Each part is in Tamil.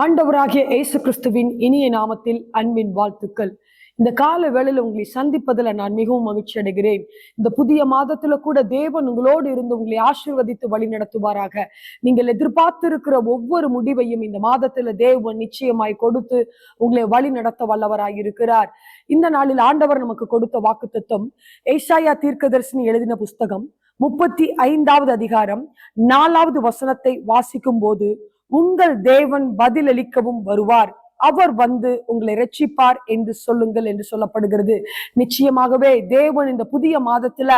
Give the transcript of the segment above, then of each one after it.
ஆண்டவராகிய இயேசு கிறிஸ்துவின் இனிய நாமத்தில் அன்பின் வாழ்த்துக்கள். இந்த கால வேளையில உங்களை சந்திப்பதில் நான் மிகவும் மகிழ்ச்சி அடைகிறேன். இந்த புதிய மாதத்துல கூட தேவன் உங்களோடு இருந்து உங்களை ஆசீர்வதித்து வழி நடத்துவாராக. நீங்கள் எதிர்பார்த்திருக்கிற ஒவ்வொரு முடிவையும் இந்த மாதத்துல தேவன் நிச்சயமாய் கொடுத்து உங்களை வழி நடத்த வல்லவராய் இருக்கிறார். இந்த நாளில் ஆண்டவர் நமக்கு கொடுத்த வாக்குத்தத்தம் ஏசாயா தீர்க்கதரிசனி எழுதின புஸ்தகம் 35வது அதிகாரம் 4வது வசனத்தை வாசிக்கும் போது, உங்கள் தேவன் பதிலளிக்கவும் வருவார், அவர் வந்து உங்களை இரட்சிப்பார் என்று சொல்லுங்கள் என்று சொல்லப்படுகிறது. நிச்சயமாகவே தேவன் இந்த புதிய மாதத்துல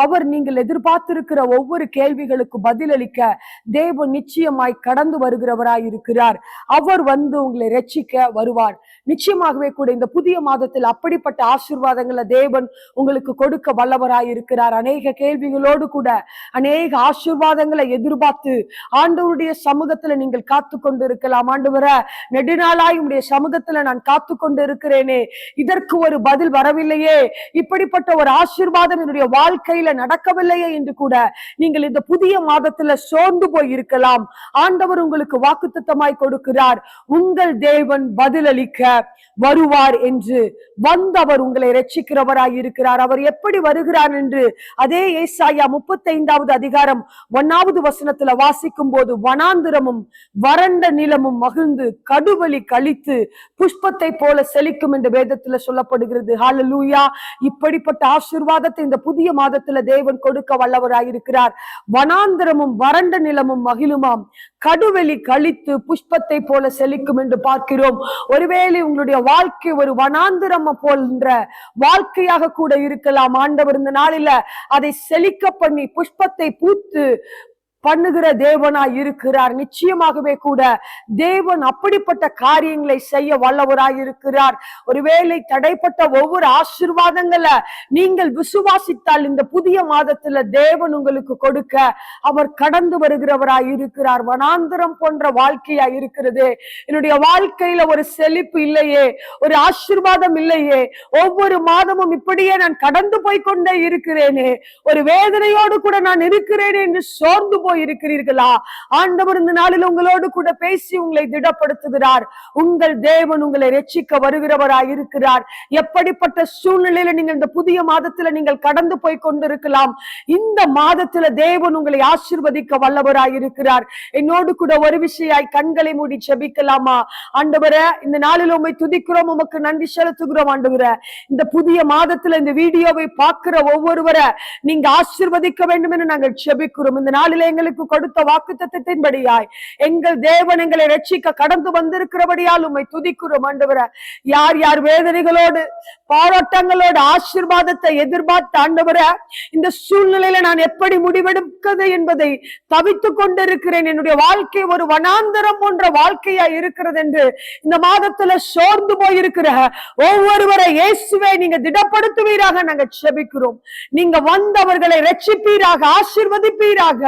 அவர் நீங்கள் எதிர்பார்த்திருக்கிற ஒவ்வொரு கேள்விகளுக்கு பதிலளிக்க தேவன் நிச்சயமாய் கடந்து வருகிறவராய் இருக்கிறார். அவர் வந்து உங்களை இரட்சிக்க வருவார். நிச்சயமாகவே கூட இந்த புதிய மாதத்தில் அப்படிப்பட்ட ஆசீர்வாதங்களை தேவன் உங்களுக்கு கொடுக்க வல்லவராய் இருக்கிறார். அநேக கேள்விகளோடு கூட அநேக ஆசீர்வாதங்களை எதிர்பார்த்து ஆண்டவருடைய சமூகத்துல நீங்கள் காத்து கொண்டு இருக்கலாம். ஆண்டவரே, நெடுநாளாய் சமூகத்துல நான் காத்து கொண்டு இருக்கிறேனே, இதற்கு ஒரு பதில் வரவில்லையே, இப்படிப்பட்ட ஒரு ஆசீர்வாதம் என்னுடைய வாழ்க்கையில நடக்கவில்லையே என்று கூட நீங்கள் இந்த புதிய மாதத்துல சோர்ந்து போய் இருக்கலாம். ஆண்டவர் உங்களுக்கு வாக்குத்தத்தமாய் கொடுக்கிறார், உங்கள் தேவன் பதிலளிக்க வருவார் என்று. வந்தவர் உங்களை இரட்சிக்கிறவராய் இருக்கிறார். அவர் எப்படி வருகிறார் என்று அதே ஏசாயா 35வது அதிகாரம் 1வது வசனத்துல வாசிக்கும் போது, வனாந்திரமும் வறண்ட நிலமும் மகிழ்ந்து கடுவலி கழித்து புஷ்பத்தை போல செழிக்கும் என்று வேதத்துல சொல்லப்படுகிறது. ஹல்லேலூயா! இப்படிப்பட்ட ஆசீர்வாதத்தை இந்த புதிய மாதத்துல தேவன் கொடுக்க வல்லவராயிருக்கிறார். வனாந்திரமும் வறண்ட நிலமும் மகிழுமாம், கடுவெளி கழித்து புஷ்பத்தை போல செழிக்கும் என்று பார்க்கிறோம். ஒருவேளை உங்களுடைய வாழ்க்கை ஒரு வனாந்திரம் போன்ற வாழ்க்கையாக கூட இருக்கலாம். ஆண்டவர் இந்த நாளில அதை செழிக்க பண்ணி புஷ்பத்தை பூத்து பண்ணுகிற தேவனாய் இருக்கிறார். நிச்சயமாகவே கூட தேவன் அப்படிப்பட்ட காரியங்களை செய்ய வல்லவராய் இருக்கிறார். ஒருவேளை தடைப்பட்ட ஒவ்வொரு ஆசீர்வாதங்களை நீங்கள் விசுவாசித்தால் இந்த புதிய மாதத்துல தேவன் உங்களுக்கு கொடுக்க அவர் கடந்து வருகிறவராய் இருக்கிறார். வனாந்திரம் போன்ற வாழ்க்கையா இருக்கிறது, என்னுடைய வாழ்க்கையில ஒரு செழிப்பு இல்லையே, ஒரு ஆசீர்வாதம் இல்லையே, ஒவ்வொரு மாதமும் இப்படியே நான் கடந்து போய் கொண்டே இருக்கிறேனே, ஒரு வேதனையோடு கூட நான் இருக்கிறேன் என்று சோர்ந்து இருக்கிறீர்களா? ஆண்டவர் இந்த நாளில் உங்களோடு கூட பேசி உங்களை திடப்படுத்துகிறார். உங்கள் தேவன் உங்களை இரட்சிக்க வருகிறவராய் இருக்கிறார். எப்படிப்பட்ட சூழ்நிலையில நீங்கள் இந்த புதிய மாதத்துல நீங்கள் கடந்து போய் கொண்டிருக்கலாம், இந்த மாதத்துல தேவன் உங்களை ஆசீர்வதிக்க வல்லவராய் இருக்கிறார். என்னோடு கூட ஒரு விஷயாய் கண்களை மூடி செபிக்கலாமா? ஆண்டவரே, இந்த நாளில் உம்மை துதிக்கிறோம், உமக்கு நன்றி செலுத்துகிறோம். ஆண்டவரே, இந்த புதிய மாதத்துல இந்த வீடியோவை பார்க்கிற ஒவ்வொருவரை நீங்க ஆசீர்வதிக்க வேண்டும் என்று நாங்கள் செபிக்கிறோம். இந்த நாளில எங்களுக்கு கொடுத்த வாக்குத்தத்தத்தின்படியாய் எங்கள் தேவன் எங்களை இரட்சிக்க கடந்து வந்திருக்கிறபடியால் உம்மை துதிக்கிறோம். ஆண்டவரே, யார் யார் வேதனைகளோடு பாராட்டங்களோடு ஆசீர்வாதத்தை எதிர்பார்த்த ஆண்டவரே, இந்த சூழ்நிலையில நான் எப்படி முடிவெடுக்கிறது என்பதை தவித்துக் கொண்டிருக்கிறேன், என்னுடைய வாழ்க்கை ஒரு வனாந்தரம் போன்ற வாழ்க்கையா இருக்கிறது என்று இந்த மாதத்துல சோர்ந்து போயிருக்கிற ஒவ்வொருவரை இயேசுவே நீங்க திடப்படுத்துவீராக நாங்கள் செபிக்கிறோம். நீங்க வந்தவர்களை இரட்சிப்பீராக, ஆசீர்வதிப்பீராக.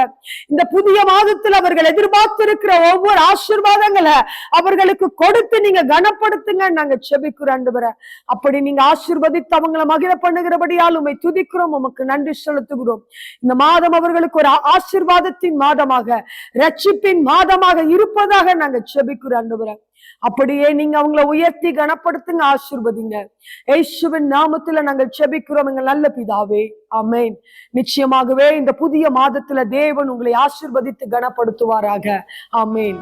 இந்த புதிய மாதத்தில் அவர்கள் எதிர்பார்த்திருக்கிற ஒவ்வொரு ஆசீர்வாதங்களை அவர்களுக்கு கொடுத்து நீங்க கனப்படுத்துங்க நாங்க செபிக்கிறோம். ஆண்டவரே, அப்படி நீங்க ஆசீர்வதித்து அவங்களை மகிழ பண்ணுகிறபடியால் உம்மை துதிக்கிறோம், உமக்கு நன்றி செலுத்துகிறோம். இந்த மாதம் அவர்களுக்கு ஒரு ஆசீர்வாதத்தின் மாதமாக, இரட்சிப்பின் மாதமாக இருப்பதாக நாங்க செபிக்கிறோம். ஆண்டவரே, அப்படியே நீங்க அவங்களை உயர்த்தி கனப்படுத்துங்க, ஆசீர்வதிங்க. இயேசுவின் நாமத்துல நாங்கள் செபிக்கிறோம் எங்கள் நல்ல பிதாவே, ஆமென். நிச்சயமாகவே இந்த புதிய மாதத்துல தேவன் உங்களை ஆசீர்வதித்து கனப்படுத்துவாராக. ஆமென்.